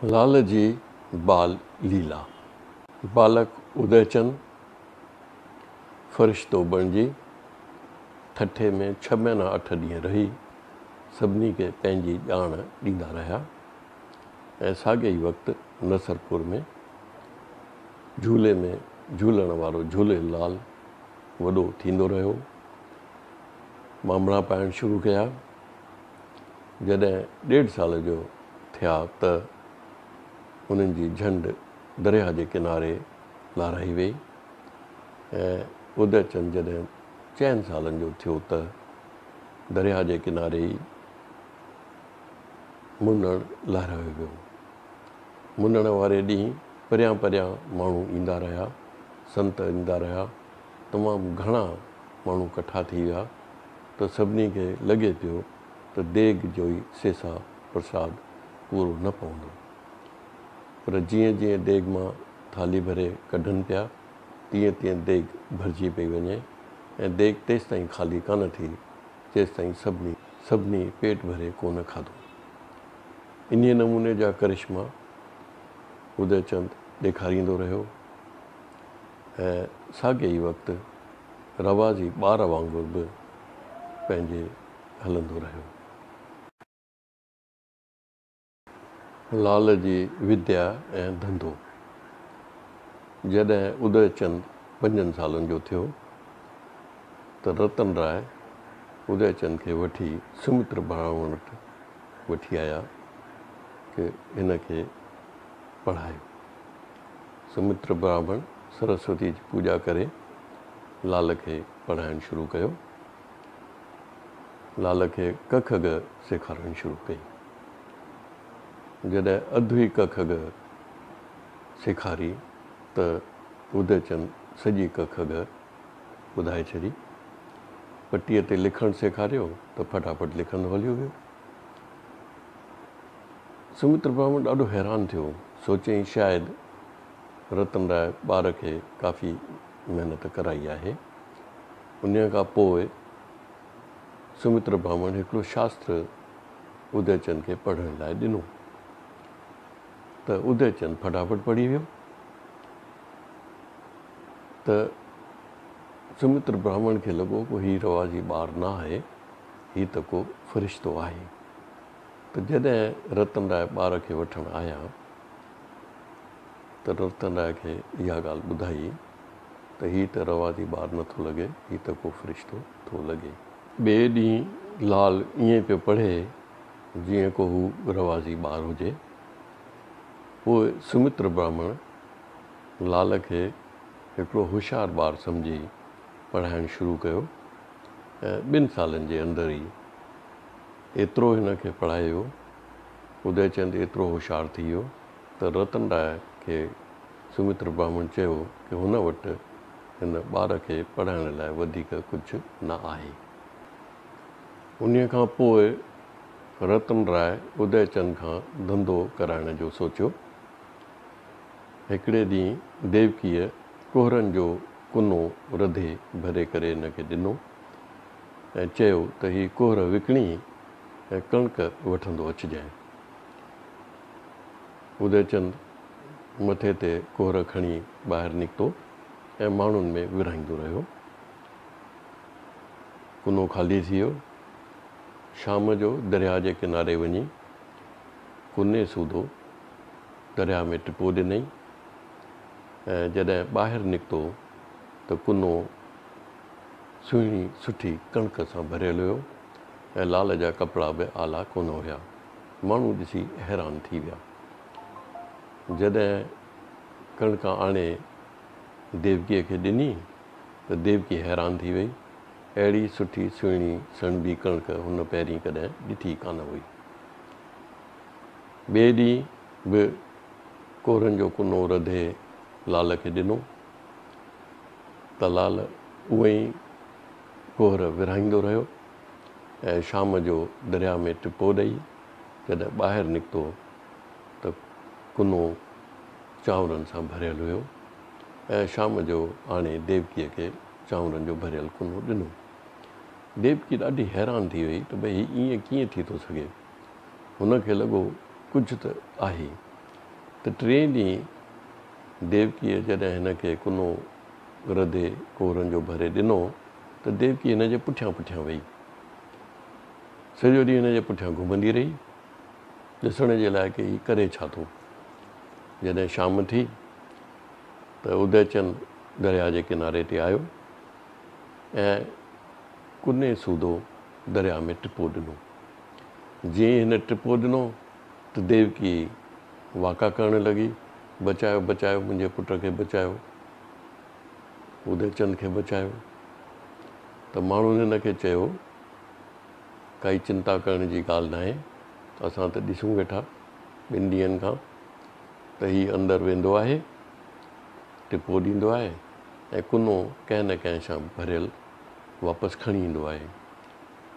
लाल जी बाल लीला। बालक उदयचंद फ़रिश्तो बणिजी ठठे में 6 महीना 8 ॾींहं रही सभिनी खे पंहिंजी ॼाण ॾींदा रहिया ऐं साॻे ई वक़्तु नसरपुर में झूले में झूलण वारो झूलेलाल वॾो थींदो रहियो। मामड़ा पाइण शुरू कया। जॾहिं 1.5 साल जो थिया त उन्हनि जी झंड दरिया जे किनारे लाराई वई ऐं उदयचंद जॾहिं 4 सालनि जो थियो त दरिया जे किनारे ई मुंडण लहिरायो वियो। मुंडण वारे ॾींहुं परियां परियां माण्हू ईंदा रहिया, संत ईंदा रहिया, तमामु घणा माण्हू इकट्ठा थी विया त सभिनी खे लॻे पियो त देग जो ई सेसा प्रसाद पूरो न पवंदो। पर जीअं जीअं देग मां थाली भरे कढनि पिया तीअं तीअं देग भरिजी पई वञे ऐं देग तेसि ताईं ख़ाली कान थी जेसि ताईं सभिनी पेट भरे कोन खाधो। इन्हीअ नमूने जा करिश्मा उदयचंद ॾेखारींदो रहियो ऐं साॻे ई वक़्तु रवाज़ी ॿार वांगुरु बि पंहिंजे हलंदो रहियो। लाल जी विद्या ऐं धंधो। जॾहिं उदयचंद 5 सालनि जो थियो त रतन राय उदयचंद खे वठी सुमित्र ब्राह्मण वटि वठी आया कि हिन खे पढ़ायो। सुमित्र ब्राह्मण सरस्वती जी पूॼा करे लाल खे पढ़ाइणु शुरू कयो। लाल खे कख ग सेखारणु शुरू कई। जॾहिं अधुई कख ग सेखारी त उदयचंद सॼी कख ग ॿुधाए छॾी। पटीअ ते लिखणु सेखारियो त फटाफट लिखंदो हलियो वियो। सुमित्र ब्राह्मण ॾाढो हैरान थियो, सोचईं शायदि रतन राय ॿार खे काफ़ी महिनत कराई आहे। उन खां पोइ सुमित्र ब्राह्मण हिकिड़ो शास्त्र उदयचंद खे पढ़ण लाइ ॾिनो त उदयचंद फटाफट पढ़ी वियो। त सुमित्र ब्राह्मण खे लॻो को हीउ रवाज़ी ॿार न आहे, हीउ त को फ़रिश्तो आहे। त जॾहिं रतन राय ॿार खे वठणु आया त रतन राय खे इहा ॻाल्हि ॿुधाई त हीउ त रवाज़ी ॿार नथो लॻे, हीउ त को फ़रिश्तो थो लॻे। ॿिए ॾींहुं लाल ईअं पियो पढ़े जीअं को हू रवाज़ी ॿार हुजे। पोइ सुमित्र ब्राह्मण लाल खे हिकिड़ो होशियारु ॿारु सम्झी पढ़ाइणु शुरू कयो ऐं 2 सालनि जे अंदरि ई एतिरो हिन खे पढ़ायो, उदयचंद एतिरो होशियारु थी वियो त रतन राय खे सुमित्र ब्राह्मण चयो कि हुन वटि हिन ॿार खे पढ़ाइण लाइ वधीक कुझु न आहे। उन खां पोइ रतन राय उदयचंद खां धंधो कराइण जो सोचियो। हिकिड़े ॾींहुं देवकीअ कोहरनि जो कुनो रधे भरे करे हिन खे ॾिनो ऐं चयो त हीअ कोहर विकिणी ऐं कणिक वठंदो अचिजांइ। उदयचंद मथे ते कोहर खणी ॿाहिरि निकितो ऐं माण्हुनि में विरहाईंदो रहियो। कुनो ख़ाली थी वियो। शाम जो दरिया जे किनारे वञी कुने सूधो दरिया में टिपो ॾिनई ऐं जॾहिं ॿाहिरि निकितो त कुनो सुहिणी सुठी कणिक सां भरियलु हुयो ऐं लाल जा कपिड़ा बि आला कोन हुया। माण्हू ॾिसी हैरान थी विया। जॾहिं कणिक आणे देवकीअ खे ॾिनी त देवकी हैरान थी वई। अहिड़ी सुठी सुहिणी सणबी कणिक हुन पहिरीं कॾहिं ॾिठी कान हुई। ॿिए ॾींहुं बि कोहरनि जो कुनो रधे लाल खे ॾिनो त लाल उहो ई कोहर विरहाईंदो रहियो ऐं शाम जो दरिया में टिपो ॾेई जॾहिं ॿाहिरि निकितो त कुनो चांवरनि सां भरियलु हुयो ऐं शाम जो हाणे देवकीअ खे चांवरनि जो भरियलु कुनो ॾिनो। देवकी ॾाढी हैरान थी वई त भई हीउ ईअं कीअं थी थो सघे। हुनखे लॻो कुझु त आहे त टे ॾींहं देवकीअ जॾहिं हिन खे कुनो रधे कोरनि जो भरे ॾिनो त देवकी हिन जे पुठियां पुठियां वेही सॼो ॾींहुं हिन जे पुठियां घुमंदी रही ॾिसण जे लाइ की हीउ करे छा थो। जॾहिं शाम थी त उदयचंद दरिया जे किनारे ते आयो ऐं कुने सूधो दरिया में टिपो ॾिनो। जीअं हिन टिपो ॾिनो त देवकी वाका करणु लॻी, बचायो बचायो, मुंहिंजे पुट खे बचायो, उदयचंद खे बचायो। त माण्हुनि हिन खे चयो काई चिंता करण जी ॻाल्हि न आहे, असां त ॾिसूं वेठा 2 ॾींहंनि खां त हीउ अंदरि वेंदो आहे, टिपो ॾींदो आहे ऐं कुनो कंहिं न कंहिं सां भरियल वापसि खणी ईंदो आहे।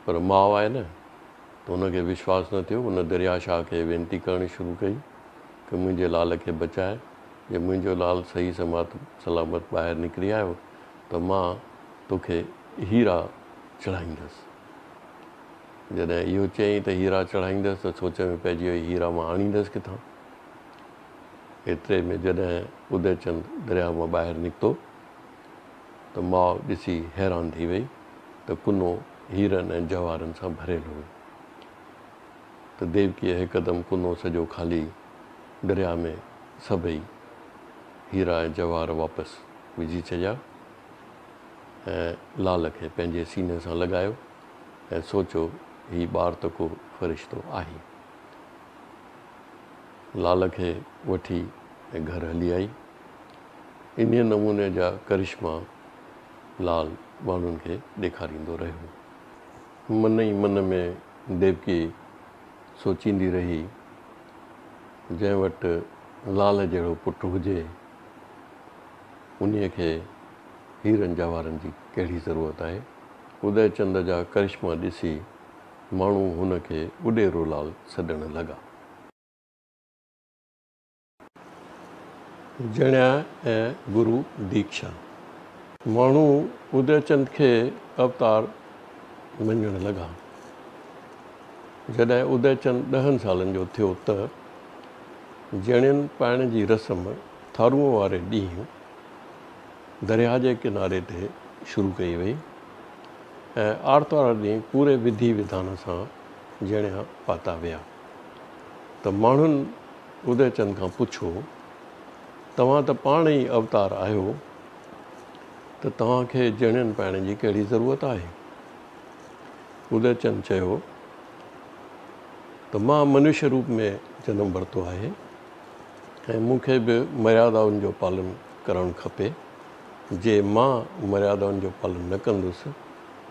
पर माउ आहे न, त हुनखे विश्वास न थियो। हुन दरिया शाह खे वेनती करणी शुरू कई कि मुंहिंजे लाल खे बचाए, जे मुंहिंजो लाल सही सलामत ॿाहिरि निकिरी आयो त मां तोखे हीरा चढ़ाईंदसि। जॾहिं इहो चयईं त हीरा चढ़ाईंदसि त सोच में पइजी वई हीरा मां आणींदसि किथां। एतिरे में जॾहिं उदयचंद दरिया मां ॿाहिरि निकितो त माउ ॾिसी हैरान थी वई त कुनो हीरनि ऐं जवाहरनि सां भरियलु हुयो। त देवकीअ हिकदमि कुनो सॼो ख़ाली दरिया में सभई हीरा ऐं जवाहर वापसि विझी छॾिया ऐं लाल खे पंहिंजे सीने सां लॻायो ऐं सोचियो हीउ ॿार त को फ़रिश्तो आहे। लाल खे वठी ऐं घर हली आई। इन नमूने जा करिश्मा लाल माण्हुनि खे ॾेखारींदो रहियो। मन ई मन में देवकी सोचींदी रही, जंहिं वटि लाल जहिड़ो पुटु हुजे उन्हीअ खे हीरनि जवाहरनि जी कहिड़ी ज़रूरत आहे। उदयचंद जा करिश्मा ॾिसी माण्हू हुन खे उॾेरो लाल सॾणु लॻा। जणिया ऐं गुरु दीक्षा। माण्हू उदयचंद खे अवतार मञणु लॻा। जॾहिं उदयचंद 10 सालनि जो थियो त जणियनि पाइण जी रस्म थारूअ वारे ॾींहुं दरिया जे किनारे ते शुरू कई वई ऐं आर्तवार ॾींहुं पूरे विधि विधान सां जणिया पाता विया। त माण्हुनि उदयचंद खां पुछो, तव्हां त पाण ई अवतार आहियो त तव्हांखे जणियनि पाइण जी कहिड़ी ज़रूरत आहे। उदयचंद चयो त मां मनुष्य रूप में जनमु वरितो आहे ऐं मूंखे बि मर्यादाउनि जो पालन करणु खपे। जे मां मर्यादाउनि जो पालन न कंदुसि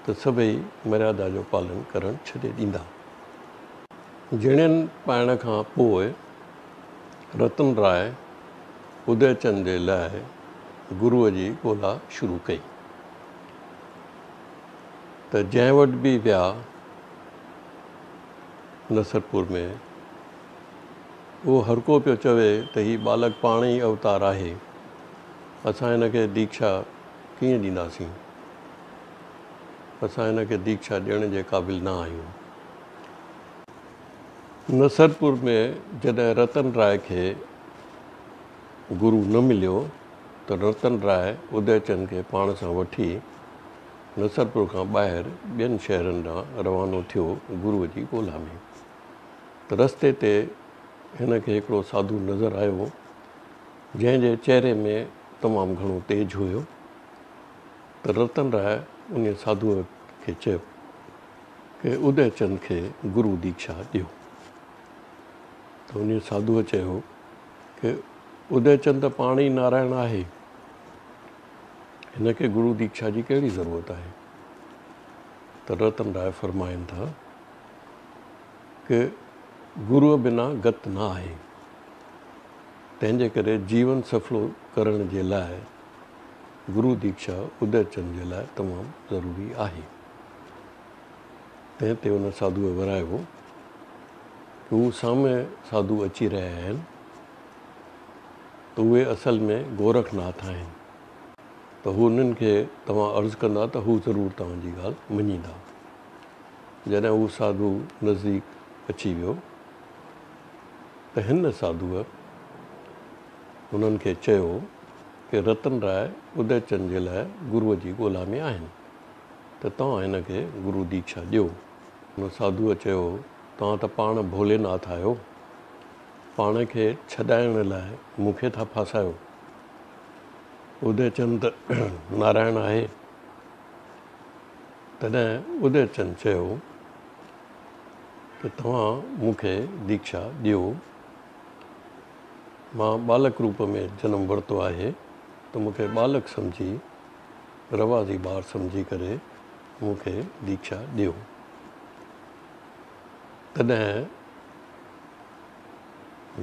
त सभई मर्यादा जो पालन करणु छॾे ॾींदा। जणियनि पाइण खां पोइ रतन राय उदयचंद जे लाइ गुरूअ जी ॻोल्हा शुरू कई। त जंहिं वटि बि विया नसरपुर में, उहो हर को पियो चवे त हीउ बालक पाण ई अवतार आहे, असां हिन खे दीक्षा कीअं ॾींदासीं, असां हिन खे दीक्षा ॾियण जे क़ाबिल न आहियूं। नसरपुर में जॾहिं रतन राय खे गुरु न मिलियो त रतन राय उदयचंद खे पाण सां वठी नसरपुर खां ॿाहिरि ॿियनि शहरनि ॾांहुं रवानो थियो गुरूअ जी ॻोल्हा में। त रस्ते ते हिन खे हिकिड़ो साधू नज़र आयो जंहिंजे चहिरे में तमामु घणो तेज हुयो। त रतन राय उन साधूअ खे चयो कि उदयचंद खे गुरु दीक्षा ॾियो। त उन साधुअ चयो कि उदयचंद पाण ई नारायण आहे, हिन खे गुरु दीक्षा जी कहिड़ी ज़रूरत आहे। त रतन राय फरमाइनि था कि गुरूअ बिना गत न आहे, तंहिंजे करे जीवन सफलो करण जे लाइ गुरु दीक्षा उदयचंद जे लाइ तमामु ज़रूरी आहे। तंहिं ते उन साधुअ वरायो कि हू साम्हूं साधू अची रहिया आहिनि त उहे असल में गोरखनाथ आहिनि, त हू उन्हनि खे तव्हां अर्ज़ु कंदा त हू ज़रूरु तव्हांजी ॻाल्हि मञींदा। जॾहिं हू साधू नज़दीक अची वियो त हिन साधुअ हुननि खे चयो कि रतन राय उदयचंद जे लाइ गुरूअ जी ॻोल्हा में आहिनि, त तव्हां हिन खे गुरू दीक्षा ॾियो। हुन साधुअ चयो, तव्हां त पाण भोलेनाथ आहियो, पाण खे छॾाइण लाइ मूंखे था फासायो। उदयचंद नारायण आहे। तॾहिं उदयचंद चयो कि तव्हां मूंखे दीक्षा ॾियो, मां बालक रूप में जनमु वरितो आहे, त मूंखे बालक सम्झी, रवाज़ी ॿार सम्झी करे मूंखे दीक्षा ॾियो। तॾहिं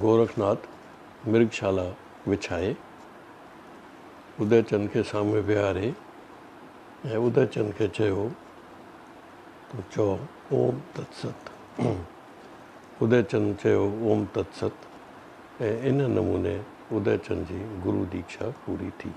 गोरखनाथ मृगशाला विछाए उदयचंद खे साम्हूं विहारे ऐं उदयचंद खे चयो, तूं चओ ओम तत्सत। उदयचंद चयो ओम तत्सत, ऐं इन नमूने उदयचंद जी गुरू दीक्षा पूरी थी।